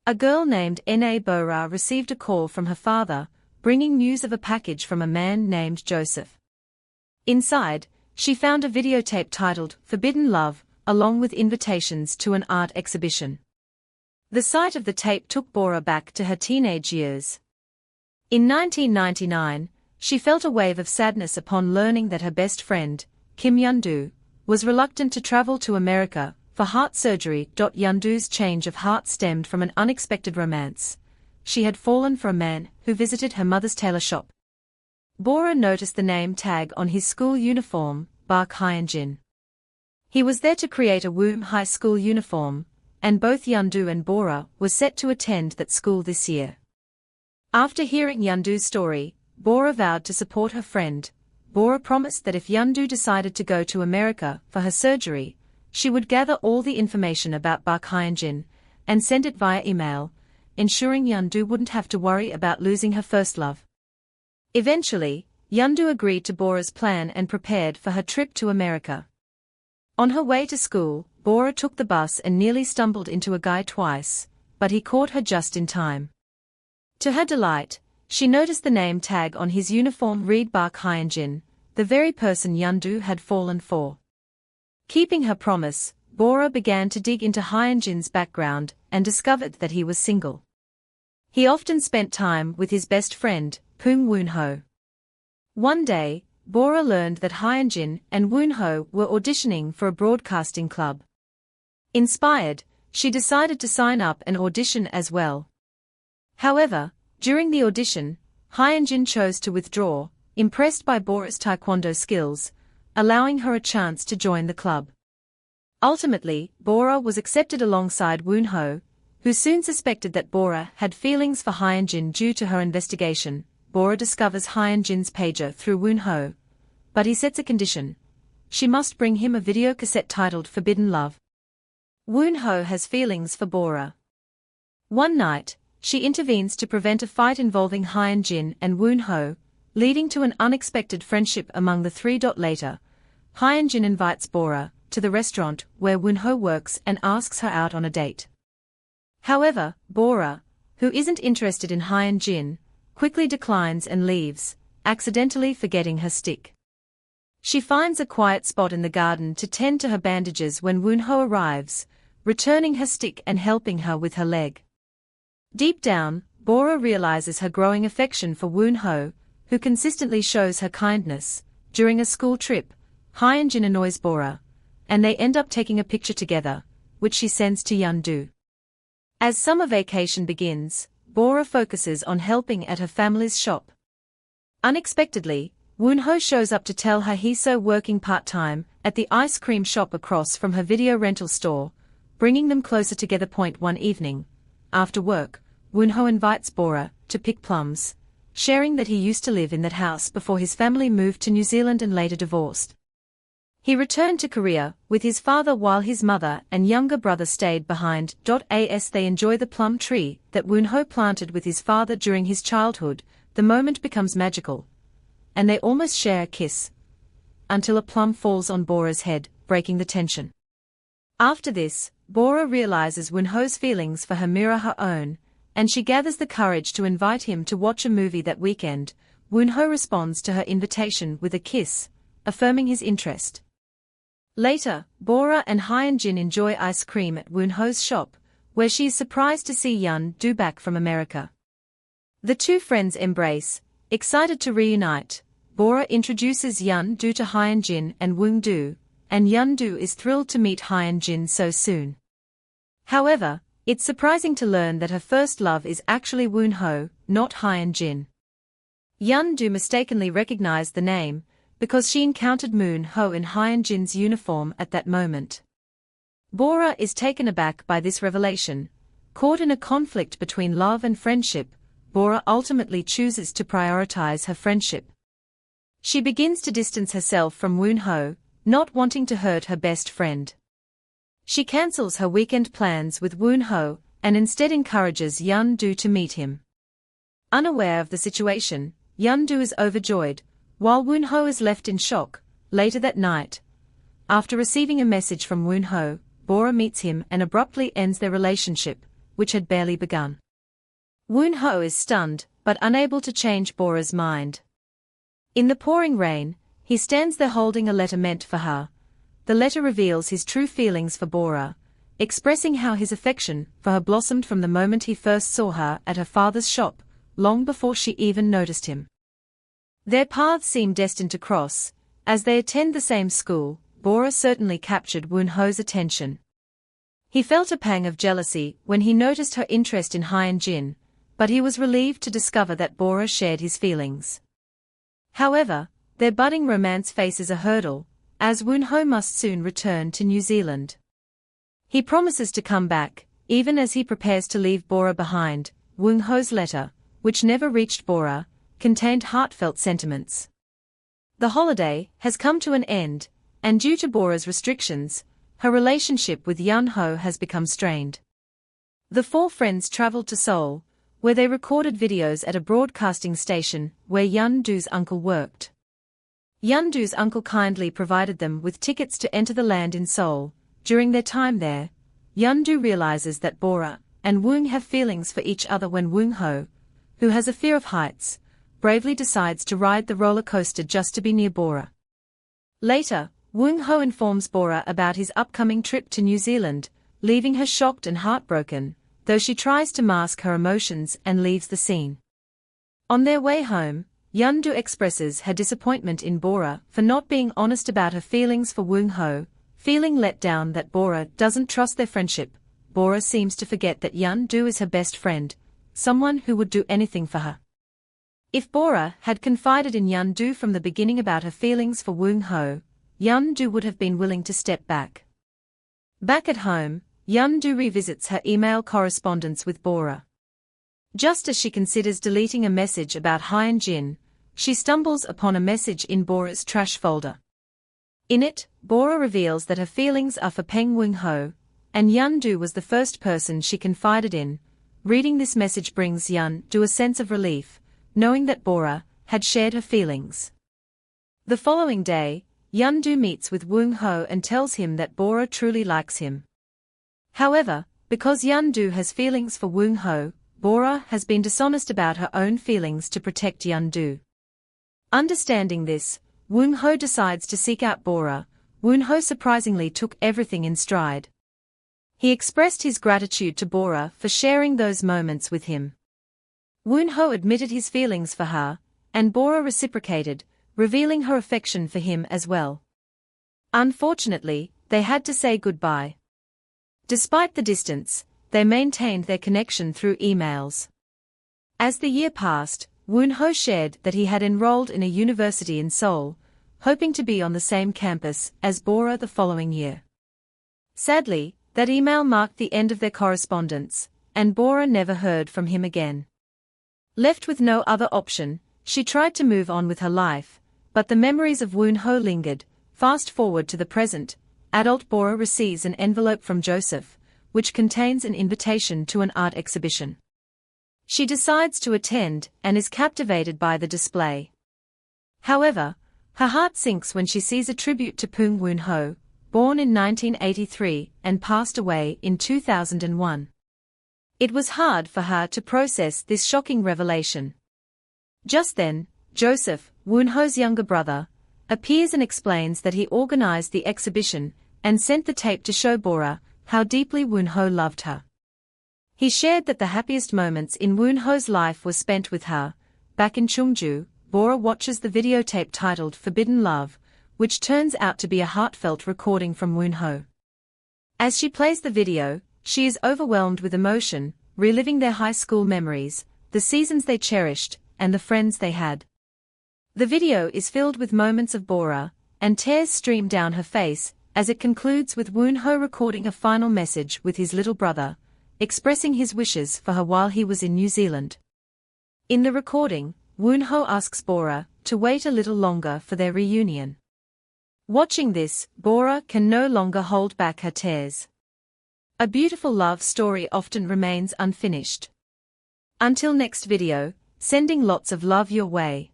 A girl named N.A. Bora received a call from her father, bringing news of a package from a man named Joseph. Inside, she found a videotape titled Forbidden Love, along with invitations to an art exhibition. The sight of the tape took Bora back to her teenage years. In 1999, she felt a wave of sadness upon learning that her best friend, Kim Yundu, was reluctant to travel to America for heart surgery. Yundu's change of heart stemmed from an unexpected romance. She had fallen for a man who visited her mother's tailor shop. Bora noticed the name tag on his school uniform, Park Hyunjin. He was there to create a Woom High School uniform, and both Yundu and Bora were set to attend that school this year. After hearing Yundu's story, Bora vowed to support her friend. Bora promised that if Yundu decided to go to America for her surgery, she would gather all the information about Park Hyunjin and send it via email, ensuring Yundu wouldn't have to worry about losing her first love. Eventually, Yundu agreed to Bora's plan and prepared for her trip to America. On her way to school, Bora took the bus and nearly stumbled into a guy twice, but he caught her just in time. To her delight, she noticed the name tag on his uniform read Park Hyunjin, the very person Yundu had fallen for. Keeping her promise, Bora began to dig into Hyunjin's background and discovered that he was single. He often spent time with his best friend, Pung Woon-ho. One day, Bora learned that Hyunjin and Woon-ho were auditioning for a broadcasting club. Inspired, she decided to sign up and audition as well. However, during the audition, Hyunjin chose to withdraw, impressed by Bora's taekwondo skills, allowing her a chance to join the club. Ultimately, Bora was accepted alongside Woon-ho, who soon suspected that Bora had feelings for Hyunjin due to her investigation. Bora discovers Hyunjin's pager through Woon-ho, but he sets a condition. She must bring him a video cassette titled Forbidden Love. Woon-ho has feelings for Bora. One night, she intervenes to prevent a fight involving Hyunjin and Woon-ho, leading to an unexpected friendship among the three. Later, Hyunjin invites Bora to the restaurant where Woon-ho works and asks her out on a date. However, Bora, who isn't interested in Hyunjin, quickly declines and leaves, accidentally forgetting her stick. She finds a quiet spot in the garden to tend to her bandages when Woon-ho arrives, returning her stick and helping her with her leg. Deep down, Bora realizes her growing affection for Woon-ho, who consistently shows her kindness. During a school trip, Hyunjin annoys Bora, and they end up taking a picture together, which she sends to Yundu. As summer vacation begins, Bora focuses on helping at her family's shop. Unexpectedly, Woon-ho shows up to tell her he's working part-time at the ice cream shop across from her video rental store, bringing them closer together. One evening, after work, Woon-ho invites Bora to pick plums, sharing that he used to live in that house before his family moved to New Zealand and later divorced. He returned to Korea with his father while his mother and younger brother stayed behind. As they enjoy the plum tree that Woon-ho planted with his father during his childhood, the moment becomes magical, and they almost share a kiss, until a plum falls on Bora's head, breaking the tension. After this, Bora realizes Woon-ho's feelings for her mirror her own, and she gathers the courage to invite him to watch a movie that weekend. Woon-ho responds to her invitation with a kiss, affirming his interest. Later, Bora and Hyunjin enjoy ice cream at Woon-ho's shop, where she is surprised to see Yundu back from America. The two friends embrace, excited to reunite. Bora introduces Yundu to Hyunjin and Woon-do, and Yundu is thrilled to meet Hyunjin so soon. However, it's surprising to learn that her first love is actually Woon-ho, not Hyunjin. Yundu mistakenly recognized the name, because she encountered Woon-ho in Hyunjin's uniform at that moment. Bora is taken aback by this revelation. Caught in a conflict between love and friendship, Bora ultimately chooses to prioritize her friendship. She begins to distance herself from Woon-ho, not wanting to hurt her best friend. She cancels her weekend plans with Woon-ho, and instead encourages Yundu to meet him. Unaware of the situation, Yundu is overjoyed, while Woon-ho is left in shock. Later that night, after receiving a message from Woon-ho, Bora meets him and abruptly ends their relationship, which had barely begun. Woon-ho is stunned, but unable to change Bora's mind. In the pouring rain, he stands there holding a letter meant for her. The letter reveals his true feelings for Bora, expressing how his affection for her blossomed from the moment he first saw her at her father's shop, long before she even noticed him. Their paths seem destined to cross. As they attend the same school, Bora certainly captured Woon-ho's attention. He felt a pang of jealousy when he noticed her interest in Hyun-jin, but he was relieved to discover that Bora shared his feelings. However, their budding romance faces a hurdle, as Woon-ho must soon return to New Zealand. He promises to come back, even as he prepares to leave Bora behind. Woon-ho's letter, which never reached Bora, contained heartfelt sentiments. The holiday has come to an end, and due to Bora's restrictions, her relationship with Yun-ho has become strained. The four friends traveled to Seoul, where they recorded videos at a broadcasting station where Yun-do's uncle worked. Yun-do's uncle kindly provided them with tickets to enter the land in Seoul. During their time there, Yun-do realizes that Bora and Woon have feelings for each other when Woon-ho, who has a fear of heights, bravely decides to ride the roller coaster just to be near Bora. Later, Woon-ho informs Bora about his upcoming trip to New Zealand, leaving her shocked and heartbroken, though she tries to mask her emotions and leaves the scene. On their way home, Yun-do expresses her disappointment in Bora for not being honest about her feelings for Woon-ho. Feeling let down that Bora doesn't trust their friendship, Bora seems to forget that Yun-do is her best friend, someone who would do anything for her. If Bora had confided in Yun-do from the beginning about her feelings for Woon-ho, Yun-do would have been willing to step back. Back at home, Yun-do revisits her email correspondence with Bora. Just as she considers deleting a message about Hyun-jin, she stumbles upon a message in Bora's trash folder. In it, Bora reveals that her feelings are for Peng Woon-ho, and Yun-do was the first person she confided in. Reading this message brings Yun-do a sense of relief, knowing that Bora had shared her feelings. The following day, Yun-do meets with Woon-ho and tells him that Bora truly likes him. However, because Yun-do has feelings for Woon-ho, Bora has been dishonest about her own feelings to protect Yun-do. Understanding this, Woon-ho decides to seek out Bora. Woon-ho surprisingly took everything in stride. He expressed his gratitude to Bora for sharing those moments with him. Woon-ho admitted his feelings for her, and Bora reciprocated, revealing her affection for him as well. Unfortunately, they had to say goodbye. Despite the distance, they maintained their connection through emails. As the year passed, Woon-ho shared that he had enrolled in a university in Seoul, hoping to be on the same campus as Bora the following year. Sadly, that email marked the end of their correspondence, and Bora never heard from him again. Left with no other option, she tried to move on with her life, but the memories of Woon-ho lingered. Fast forward to the present, adult Bora receives an envelope from Joseph, which contains an invitation to an art exhibition. She decides to attend and is captivated by the display. However, her heart sinks when she sees a tribute to Peng Woon-ho, born in 1983 and passed away in 2001. It was hard for her to process this shocking revelation. Just then, Joseph, Woon-ho's younger brother, appears and explains that he organized the exhibition and sent the tape to show Bora how deeply Woon-ho loved her. He shared that the happiest moments in Woon-ho's life were spent with her. Back in Cheongju, Bora watches the videotape titled Forbidden Love, which turns out to be a heartfelt recording from Woon-ho. As she plays the video, she is overwhelmed with emotion, reliving their high school memories, the seasons they cherished, and the friends they had. The video is filled with moments of Bora, and tears stream down her face, as it concludes with Woon-ho recording a final message with his little brother, expressing his wishes for her while he was in New Zealand. In the recording, Woon-ho asks Bora to wait a little longer for their reunion. Watching this, Bora can no longer hold back her tears. A beautiful love story often remains unfinished. Until next video, sending lots of love your way.